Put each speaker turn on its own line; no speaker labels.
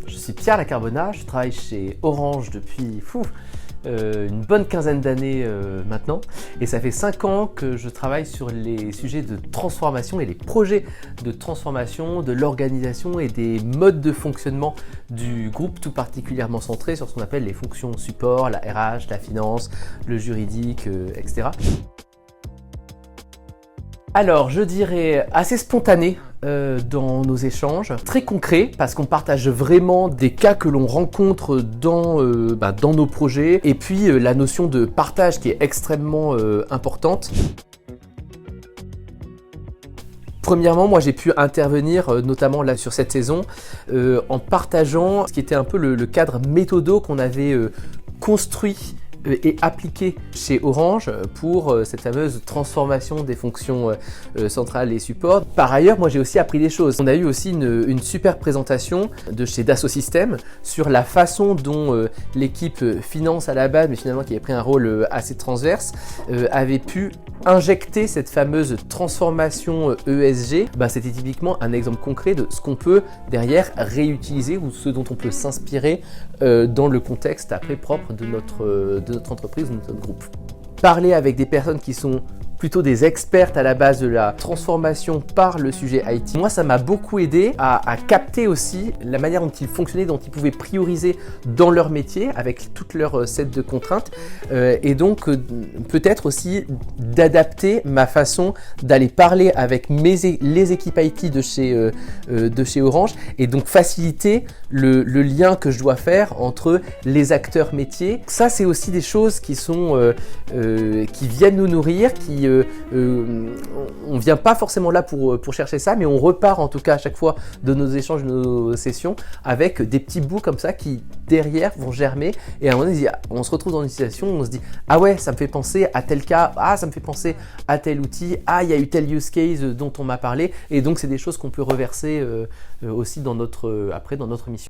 Je suis Pierre Lacarbona, je travaille chez Orange depuis une bonne quinzaine d'années maintenant, et ça fait 5 ans que je travaille sur les sujets de transformation et les projets de transformation de l'organisation et des modes de fonctionnement du groupe, tout particulièrement centré sur ce qu'on appelle les fonctions support, la RH, la finance, le juridique, etc. Alors, je dirais assez spontané dans nos échanges, très concret parce qu'on partage vraiment des cas que l'on rencontre dans nos projets, et puis la notion de partage qui est extrêmement importante. Premièrement, moi j'ai pu intervenir notamment là sur cette saison en partageant ce qui était un peu le cadre méthodo qu'on avait construit et appliqué chez Orange pour cette fameuse transformation des fonctions centrales et support. Par ailleurs, moi j'ai aussi appris des choses. On a eu aussi une super présentation de chez Dassault Systèmes sur la façon dont l'équipe finance à la base, mais finalement qui avait pris un rôle assez transverse, avait pu injecter cette fameuse transformation ESG. C'était typiquement un exemple concret de ce qu'on peut derrière réutiliser ou ce dont on peut s'inspirer dans le contexte après propre de notre entreprise ou de notre groupe. Parler avec des personnes qui sont plutôt des expertes à la base de la transformation par le sujet IT. Moi, ça m'a beaucoup aidé à capter aussi la manière dont ils fonctionnaient, dont ils pouvaient prioriser dans leur métier avec toute leur set de contraintes, et donc peut-être aussi d'adapter ma façon d'aller parler avec les équipes IT de chez Orange, et donc faciliter le lien que je dois faire entre les acteurs métiers. Ça, c'est aussi des choses qui sont qui viennent nous nourrir, on vient pas forcément là pour chercher ça, mais on repart en tout cas à chaque fois de nos échanges, de nos sessions, avec des petits bouts comme ça qui derrière vont germer, et à un moment donné, on se retrouve dans une situation où on se dit ah ouais, ça me fait penser à tel cas, ah ça me fait penser à tel outil, ah il y a eu tel use case dont on m'a parlé, et donc c'est des choses qu'on peut reverser aussi dans notre mission.